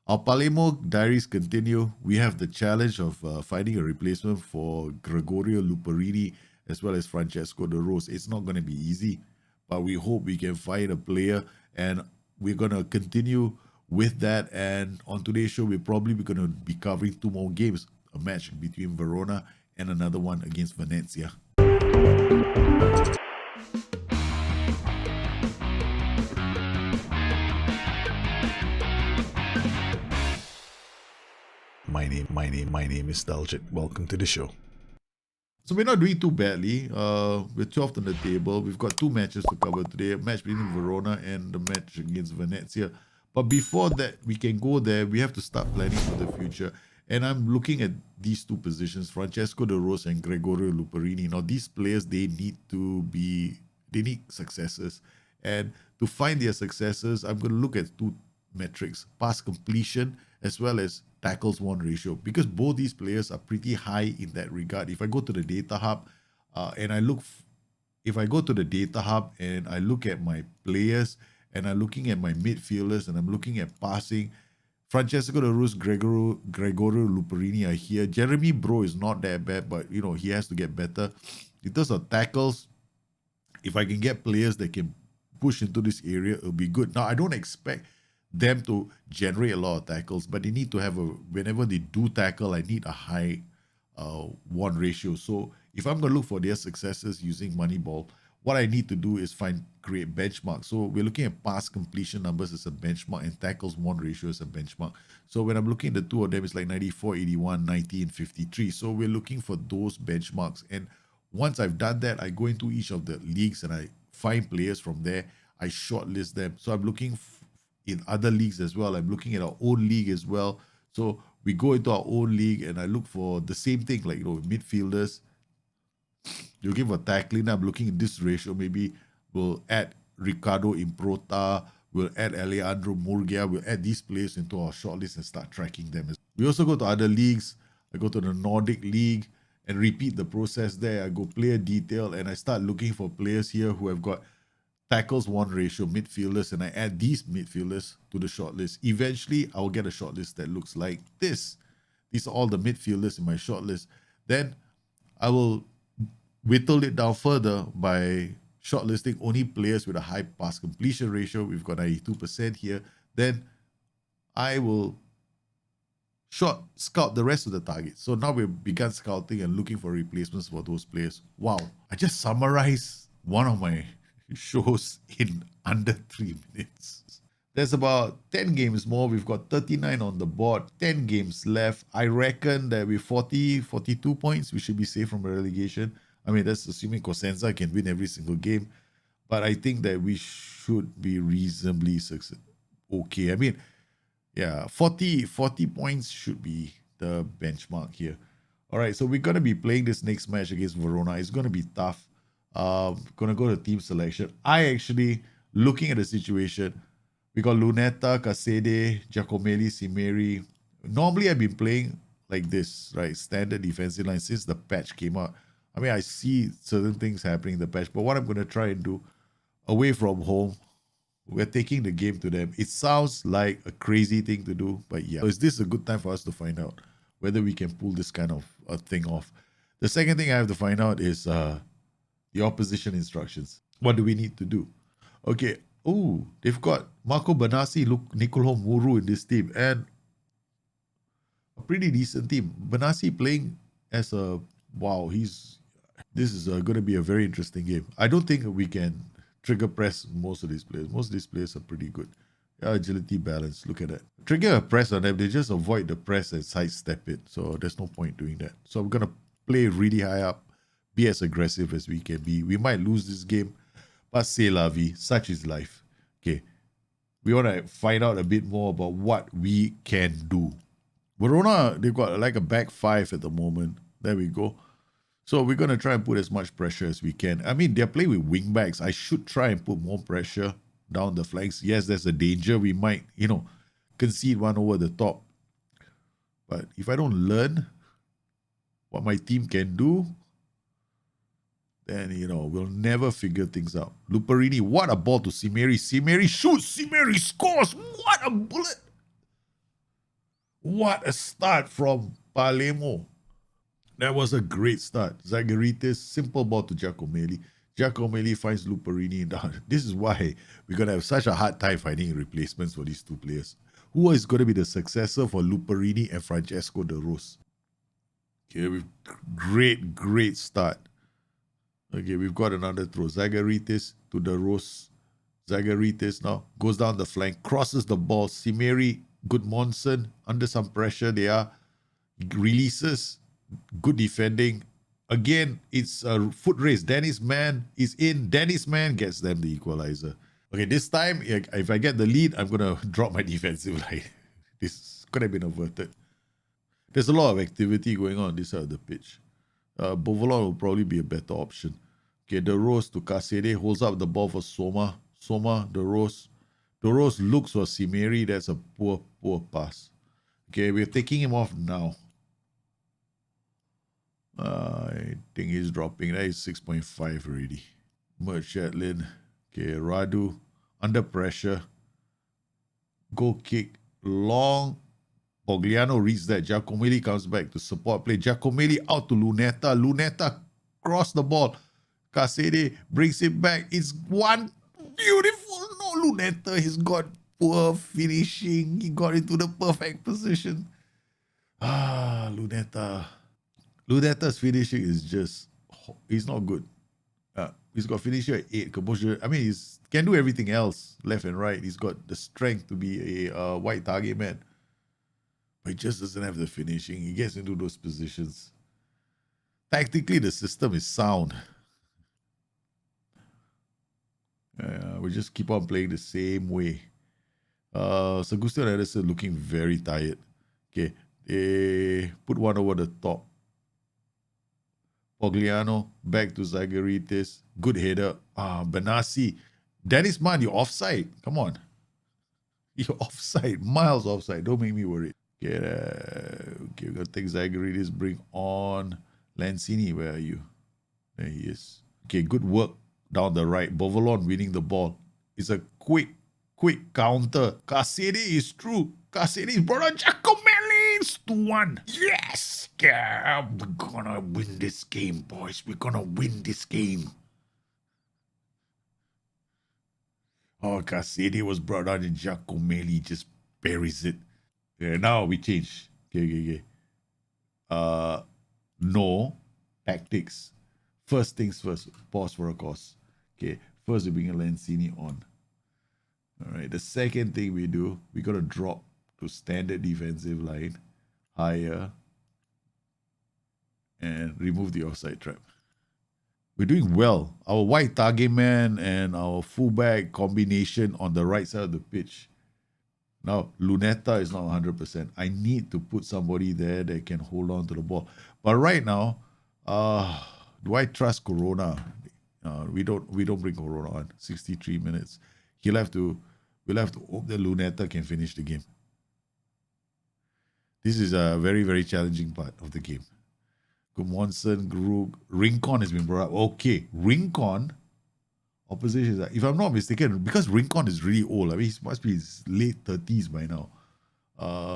Our Palermo diaries continue. We have the challenge of finding a replacement for Gregorio Luperini as well as Francesco De Rose. It's not going to be easy, but we hope we can find a player, and we're going to continue with that. And on today's show, we're probably going to be covering two more games, a match between Verona and another one against Venezia. My name is Daljit. Welcome to the show. So we're not doing too badly. We're 12th on the table. We've got two matches to cover today. A match between Verona and the match against Venezia. But before that, we can go there. We have to start planning for the future. And I'm looking at these two positions, Francesco De Rose and Gregorio Luperini. Now, these players, they need successes. And to find their successes, I'm going to look at two metrics, pass completion as well as tackles won ratio, because both these players are pretty high in that regard. If I go to the data hub and I look, if I go to the data hub and I look at my players and I'm looking at my midfielders and I'm looking at passing, Francesco De Rose, Gregorio Luperini are here. Jeremy Bro is not that bad, but he has to get better. In terms of tackles, if I can get players that can push into this area, it'll be good. Now, I don't expect them to generate a lot of tackles, but they need to have whenever they do tackle, I need a high one ratio. So if I'm going to look for their successes using Moneyball, what I need to do is create benchmarks. So we're looking at pass completion numbers as a benchmark and tackles one ratio as a benchmark. So when I'm looking at the two of them, it's like 94, 81, 90, and 53. So we're looking for those benchmarks. And once I've done that, I go into each of the leagues and I find players from there. I shortlist them. So I'm looking in other leagues as well. I'm looking at our own league as well. So we go into our own league and I look for the same thing, like midfielders. You're looking for tackling. I'm looking at this ratio. Maybe we'll add Ricardo Improta. We'll add Alejandro Murgia. We'll add these players into our shortlist and start tracking them. We also go to other leagues. I go to the Nordic League and repeat the process there. I go player detail and I start looking for players here who have got tackles one ratio, midfielders, and I add these midfielders to the shortlist. Eventually, I will get a shortlist that looks like this. These are all the midfielders in my shortlist. Then I will whittle it down further by shortlisting only players with a high pass completion ratio. We've got 92% here. Then I will scout the rest of the targets. So now we've begun scouting and looking for replacements for those players. Wow, I just summarized one of my shows in under 3 minutes. There's about 10 games more. We've got 39 on the board, 10 games left. I reckon that with 42 points, we should be safe from relegation. I mean, that's assuming Cosenza can win every single game. But I think that we should be reasonably okay. I mean, yeah, 40 points should be the benchmark here. All right, so we're going to be playing this next match against Verona. It's going to be tough. Gonna go to team selection. I actually, looking at the situation, we got Lunetta, Casede, Giacomelli, Simeri. Normally I've been playing like this, right? Standard defensive line since the patch came out. I mean, I see certain things happening in the patch, but what I'm gonna try and do, away from home, we're taking the game to them. It sounds like a crazy thing to do, but yeah. So is this a good time for us to find out whether we can pull this kind of a thing off? The second thing I have to find out is the opposition instructions. What do we need to do? Okay. Oh, they've got Marco Benassi, Nicolo Muru in this team, and a pretty decent team. Benassi playing as a this is going to be a very interesting game. I don't think we can trigger press most of these players. Most of these players are pretty good. Agility, balance. Look at that. Trigger a press on them, they just avoid the press and sidestep it. So there's no point doing that. So I'm going to play really high up, be as aggressive as we can be. We might lose this game, but c'est la vie. Such is life. Okay. We want to find out a bit more about what we can do. Verona, they've got like a back five at the moment. There we go. So we're going to try and put as much pressure as we can. I mean, they're playing with wing backs. I should try and put more pressure down the flanks. Yes, there's a danger. We might, concede one over the top. But if I don't learn what my team can do, then, we'll never figure things out. Luperini, what a ball to Simeri. Simeri shoots. Simeri scores. What a bullet. What a start from Palermo. That was a great start. Zagharitis, simple ball to Giacomelli. Giacomelli finds Luperini down. This is why we're going to have such a hard time finding replacements for these two players. Who is going to be the successor for Luperini and Francesco De Rose? Okay, we've great start. Okay, we've got another throw. Zagharitis to De Rose. Zagharitis now goes down the flank, crosses the ball. Simeri, Gudmonsen, under some pressure, they are releases, good defending. Again, it's a foot race. Dennis Mann is in. Dennis Mann gets them the equalizer. Okay, this time, if I get the lead, I'm going to drop my defensive line. This could have been averted. There's a lot of activity going on this side of the pitch. Bovolon will probably be a better option. Okay, De Rose to Kasede, holds up the ball for Soma. Soma, De Rose. De Rose looks for Simeri. That's a poor pass. Okay, we're taking him off now. I think he's dropping. That is 6.5 already. Merch Shatlin. Okay, Radu. Under pressure. Goal kick. Long. Pogliano reads that. Giacomelli comes back to support play. Giacomelli out to Lunetta. Lunetta cross the ball. Kasede brings it back. It's one beautiful. No, Lunetta. He's got poor finishing. He got into the perfect position. Lunetta. Lunetta's finishing is just, he's not good. He's got finisher at 8, composure. I mean, he can do everything else, left and right. He's got the strength to be a white target man. But he just doesn't have the finishing. He gets into those positions. Tactically, the system is sound. We just keep on playing the same way. Sagustin Anderson looking very tired. Okay, they put one over the top. Pogliano, back to Zagharitis. Good header. Benassi. Dennis Mann, you're offside. Come on. You're offside. Miles offside. Don't make me worried. Okay, we're going to take Zagharitis. Bring on Lanzini. Where are you? There he is. Okay, good work down the right. Bovolon winning the ball. It's a quick counter. Kasede is through. Kasede is brought on. Giacomelli. It's 2-1. Yes! Yeah, we're gonna win this game, boys. We're gonna win this game. Oh, Kasede was brought on and Giacomelli just buries it. Yeah, now we change. Okay. No tactics. First things first. Pause for a cause. Okay, first we bring a Lanzini on. All right, the second thing we do, we gotta drop to standard defensive line, higher, and remove the offside trap. We're doing well. Our white target man and our fullback combination on the right side of the pitch. Now, Lunetta is not 100%. I need to put somebody there that can hold on to the ball. But right now, do I trust Corona? We don't bring Corona on. 63 minutes. We'll have to hope that Lunetta can finish the game. This is a very, very challenging part of the game. Gudmonsen, Grug, Rincon has been brought up. Okay, Rincon, opposition. If I'm not mistaken, because Rincon is really old. I mean, he must be his late 30s by now.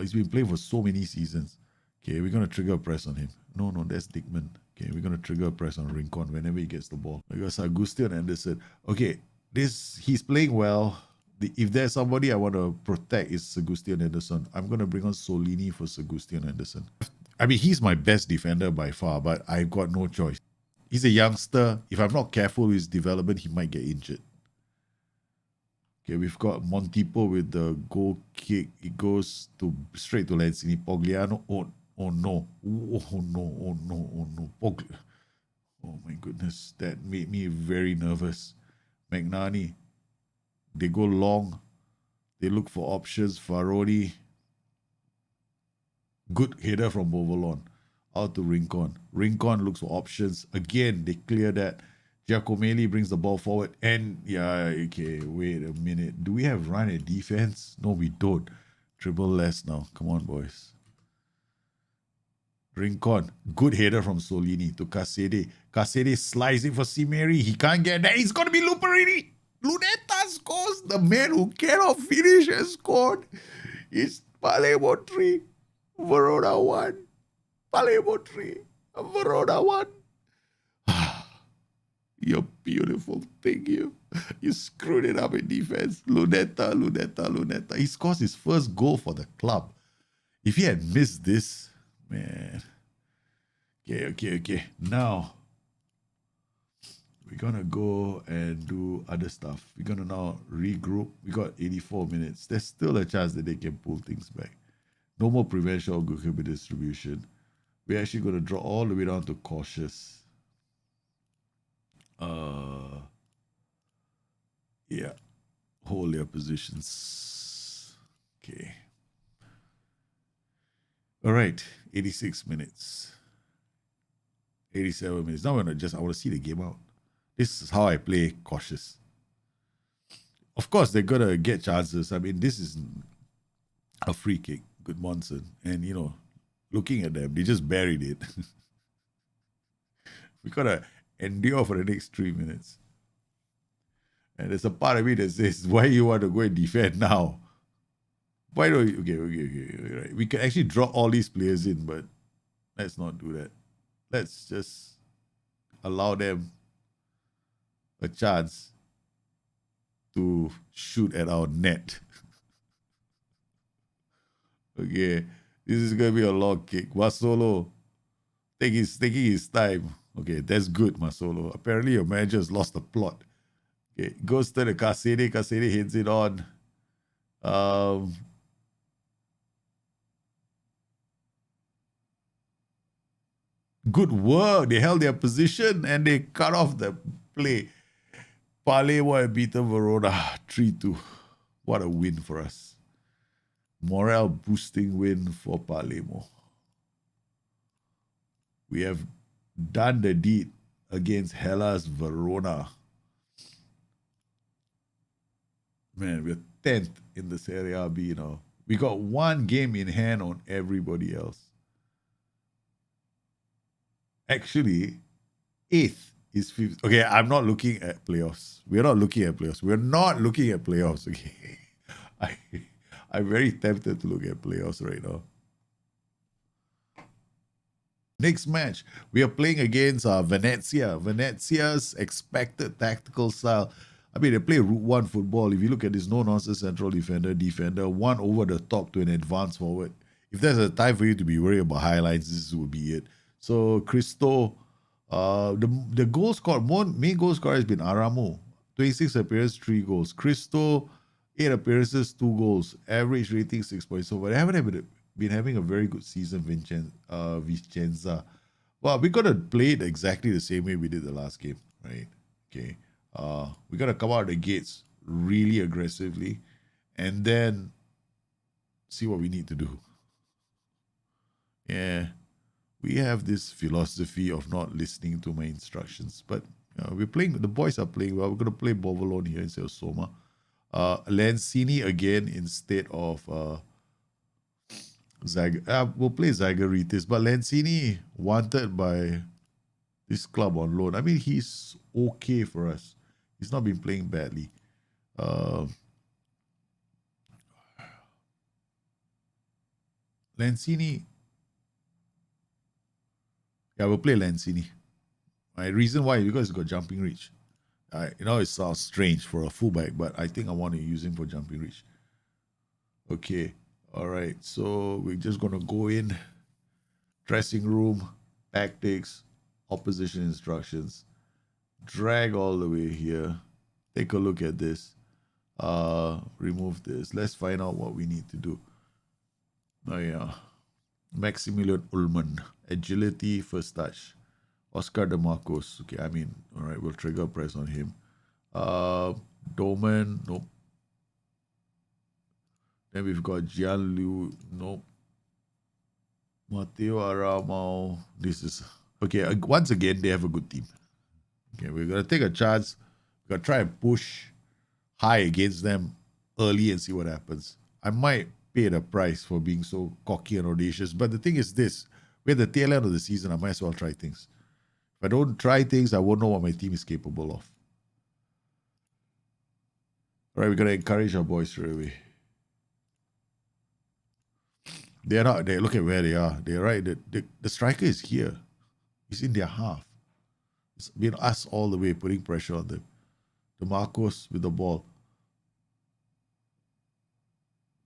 He's been playing for so many seasons. Okay, we're going to trigger a press on him. No, that's Dickman. Okay, we're going to trigger a press on Rincon whenever he gets the ball. Because Agustin Anderson. Okay, he's playing well. If there's somebody I want to protect, it's Sagustin Anderson. I'm going to bring on Solini for Sagustin Anderson. I mean, he's my best defender by far, but I've got no choice. He's a youngster. If I'm not careful with his development, he might get injured. Okay, we've got Montipo with the goal kick. It goes straight to Lanzini. Pogliano. Oh no. Oh my goodness. That made me very nervous. Magnani. They go long. They look for options. Faroni. Good header from Bovolon. Out to Rincon. Rincon looks for options. Again, they clear that. Giacomelli brings the ball forward. And, okay, wait a minute. Do we have run and defense? No, we don't. Dribble less now. Come on, boys. Rincon. Good header from Solini to Kasede. Kasede slides it for Simeri. He can't get that. It's going to be Luperini. Lunetta scores. The man who cannot finish has scored. It's Palermo 3. Verona 1. Palermo 3. Verona 1. You're beautiful. Thank you. You screwed it up in defense. Luneta. He scores his first goal for the club. If he had missed this, man. Okay. Now, we're going to go and do other stuff. We're going to now regroup. We got 84 minutes. There's still a chance that they can pull things back. No more prevention or goalkeeper distribution. We're actually going to draw all the way down to cautious. Yeah. Hold your positions. Okay. All right. 86 minutes. 87 minutes. Now I want to see the game out. This is how I play cautious. Of course, they're going to get chances. I mean, this is a free kick. Good Monson. And, looking at them, they just buried it. We got to endure for the next 3 minutes. And there's a part of me that says, why you want to go and defend now? Why don't you? Okay. Right. We can actually draw all these players in, but let's not do that. Let's just allow them a chance to shoot at our net. Okay. This is going to be a long kick. Masolo taking his time. Okay, that's good, Masolo. Apparently your manager has lost the plot. Okay, goes to the Kasede. Kasede hits it on. Good work. They held their position and they cut off the play. Palermo had beaten Verona 3-2. What a win for us. Morale boosting win for Palermo. We have done the deed against Hellas Verona. Man, we're 10th in the Serie A B now. We got one game in hand on everybody else. Actually, 8th is 5th. Okay, I'm not looking at playoffs. We're not looking at playoffs. Okay. I'm very tempted to look at playoffs right now. Next match, we are playing against Venezia. Venezia's expected tactical style. I mean, they play Route 1 football. If you look at this no-nonsense central defender, one over the top to an advanced forward. If there's a time for you to be worried about highlights, this would be it. So, Cristo, the goal scorer, main goal scorer has been Aramo. 26 appearances, 3 goals. Cristo, 8 appearances, 2 goals. Average rating 6.0. So, they haven't been having a very good season, Vicenza. Well, we're going to play it exactly the same way we did the last game, right? Okay. We're going to come out of the gates really aggressively and then see what we need to do. Yeah. We have this philosophy of not listening to my instructions, but we're playing, the boys are playing well. We're going to play Bovolone here instead of Soma. Lanzini again instead of we'll play Zagaritis, but Lanzini wanted by this club on loan. I mean, he's okay for us. He's not been playing badly. Lanzini. Yeah, we'll play Lanzini. My reason why is because he's got jumping reach. It sounds strange for a fullback, but I think I want to use him for jumping reach. Okay. All right. So we're just going to go in. Dressing room, tactics, opposition instructions. Drag all the way here. Take a look at this. Remove this. Let's find out what we need to do. Oh, yeah. Maximilian Ullmann. Agility, first touch. Oscar De Marcos. Okay, all right, we'll trigger press on him. Doman, nope. Then we've got Gianlu, nope. Matteo Aramao. This is, okay, once again, they have a good team. Okay, we're going to take a chance. We're going to try and push high against them early and see what happens. I might pay the price for being so cocky and audacious, but the thing is this. We're at the tail end of the season. I might as well try things. If I don't try things, I won't know what my team is capable of. All right, we're going to encourage our boys straight away. They're not. They look at where they are. They're right. The striker is here. He's in their half. It's been us all the way putting pressure on them. The Marcos with the ball.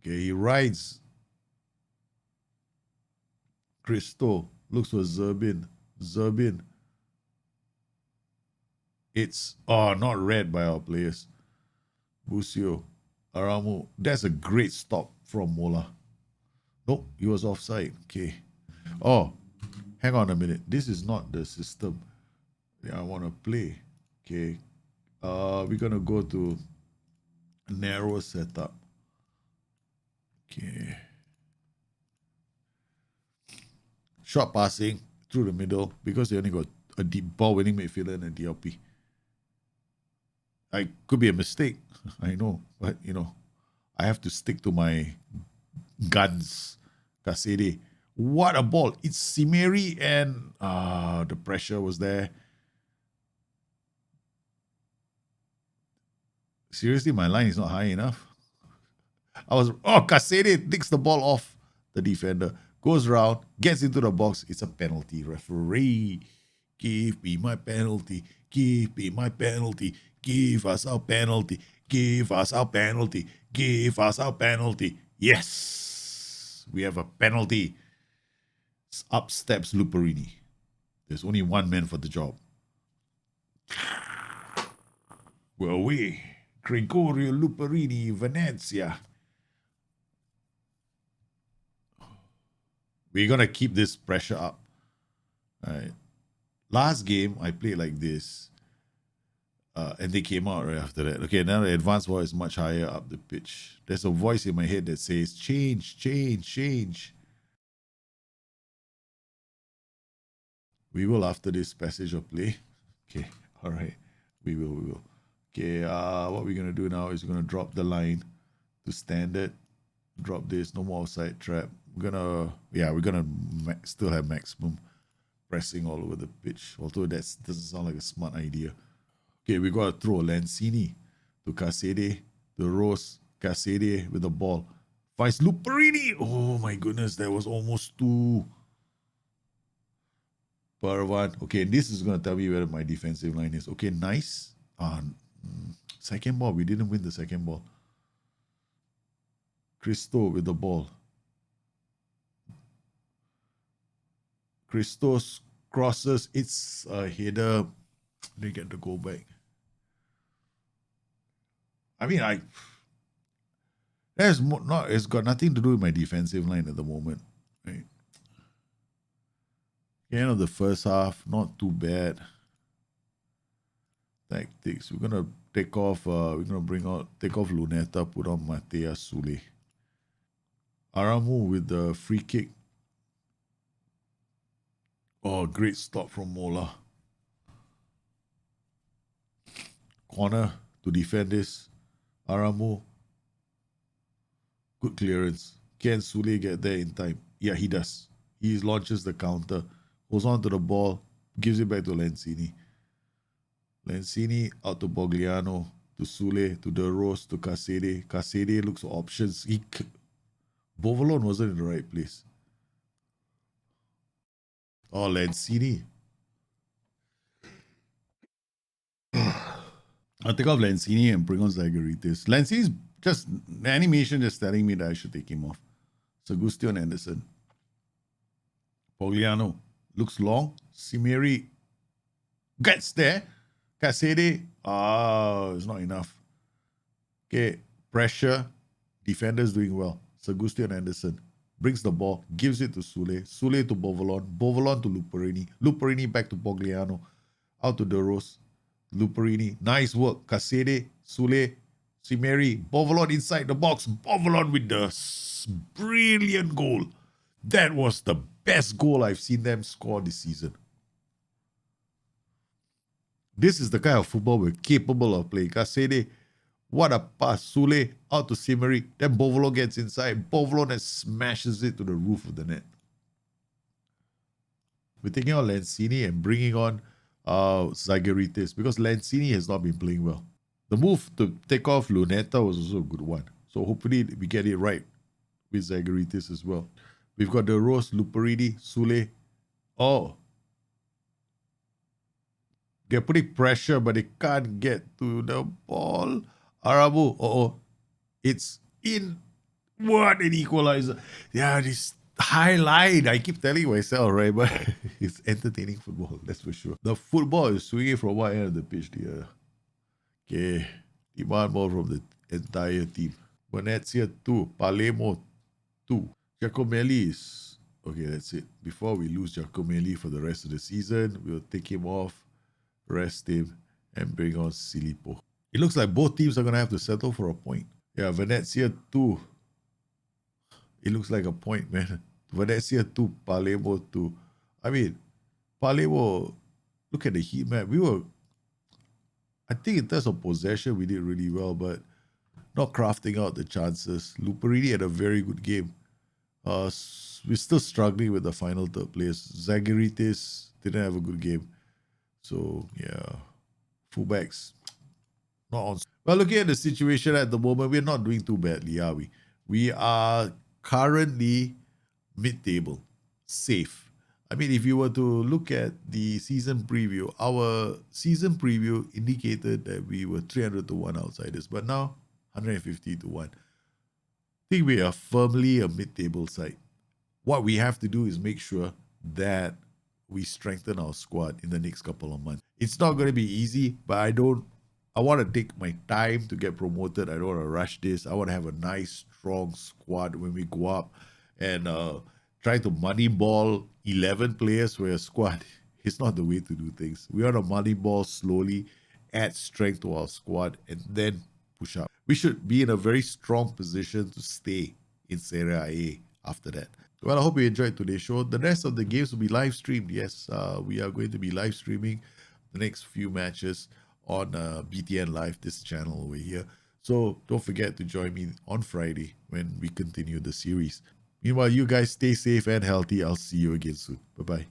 Okay, he rides. Cristo looks for Zerbin. Zerbin. It's not read by our players. Busio. Aramu. That's a great stop from Mola. Nope, he was offside. Okay. Oh, hang on a minute. This is not the system that I want to play. Okay. We're gonna go to narrow setup. Okay. Short passing through the middle because they only got a deep ball winning midfielder and a DLP. I could be a mistake. I know, but I have to stick to my guns. Kasede. What a ball. It's Simeri and the pressure was there. Seriously, my line is not high enough. Kasede takes the ball off the defender, goes around, gets into the box. It's a penalty. Referee, give me my penalty. Give me my penalty. Give us our penalty. Give us our penalty. Give us our penalty. Yes, we have a penalty. Up steps Luperini. There's only one man for the job. Well, Gregorio Luperini, Venezia. We're going to keep this pressure up. All right. Last game, I played like this. And they came out right after that. Okay, now the advanced ball is much higher up the pitch. There's a voice in my head that says, change, change, change. We will after this passage of play. Okay, all right. We will. Okay, what we're going to do now is we're going to drop the line to standard. Drop this, no more outside trap. We're going to still have maximum pressing all over the pitch. Although that doesn't sound like a smart idea. Okay, we got to throw Lanzini to Kasede, the Rose, Kasede with the ball. Finds Luperini. Oh my goodness, that was almost two. Parvan. Okay, this is going to tell me where my defensive line is. Okay, nice. Second ball, we didn't win the second ball. Cristo with the ball. Christos crosses. It's a header. They get the goal back. I mean, it's got nothing to do with my defensive line at the moment. Right? End of the first half, not too bad. Tactics. We're gonna take off. Take off Luneta, put on Matea Sule. Aramu with the free kick. Oh, great stop from Mola. Corner to defend this. Aramu. Good clearance. Can Sule get there in time? Yeah, he does. He launches the counter. Goes on to the ball. Gives it back to Lanzini. Lanzini out to Bogliano. To Sule. To De Rose. To Kasede. Kasede looks for options. Bovolon wasn't in the right place. Oh, Lanzini. I'll take off Lanzini and bring on Zagaritis. Lanzini's just, the animation just telling me that I should take him off. Sagustion Anderson. Pogliano looks long. Simeri gets there. Kasede, it's not enough. Okay, pressure. Defenders doing well. Sagustion Anderson brings the ball, gives it to Sule. Sule to Bovolon. Bovolon to Luperini. Luperini back to Pogliano. Out to De Rose. Luperini. Nice work. Kasede, Sule, Simeri. Bovolon inside the box. Bovolon with the brilliant goal. That was the best goal I've seen them score this season. This is the kind of football we're capable of playing. Kasede, what a pass. Sule out to Simeri. Then Bovolon gets inside. Bovolon and smashes it to the roof of the net. We're taking on Lanzini and bringing on Zagaritis because Lanzini has not been playing well. The move to take off Luneta was also a good one. So hopefully we get it right with Zagaritis as well. We've got the Rose, Luperidi, Sule. Oh, they're putting pressure, but they can't get to the ball. Arabu, it's in. What an equalizer. Yeah, this highlight. I keep telling myself, right? But it's entertaining football, that's for sure. The football is swinging from one end of the pitch here. Okay. Demand more from the entire team. Venezia 2. Palermo 2. Giacomelli is... Okay, that's it. Before we lose Giacomelli for the rest of the season, we'll take him off, rest him, and bring on Silipo. It looks like both teams are going to have to settle for a point. Yeah, Venezia 2. It looks like a point, man. Venezia 2, Palermo 2. I mean, Palermo, look at the heat map. I think in terms of possession, we did really well, but not crafting out the chances. Luperini had a very good game. We're still struggling with the final third place. Zagaritis didn't have a good game. So, yeah. Fullbacks, not on. Well, looking at the situation at the moment, we're not doing too badly, are we? We are currently mid-table, safe. I mean, if you were to look at the season preview, our season preview indicated that we were 300 to 1 outsiders, but now 150 to 1. I think we are firmly a mid-table side. What we have to do is make sure that we strengthen our squad in the next couple of months. It's not going to be easy, but I want to take my time to get promoted. I don't want to rush this. I want to have a nice, strong squad when we go up and try to moneyball 11 players for a squad. It's not the way to do things. We want to moneyball slowly, add strength to our squad, and then push up. We should be in a very strong position to stay in Serie A after that. Well, I hope you enjoyed today's show. The rest of the games will be live streamed. Yes, we are going to be live streaming the next few matches on BTN Live, this channel over here. So don't forget to join me on Friday when we continue the series. Meanwhile, you guys stay safe and healthy. I'll see you again soon. Bye-bye.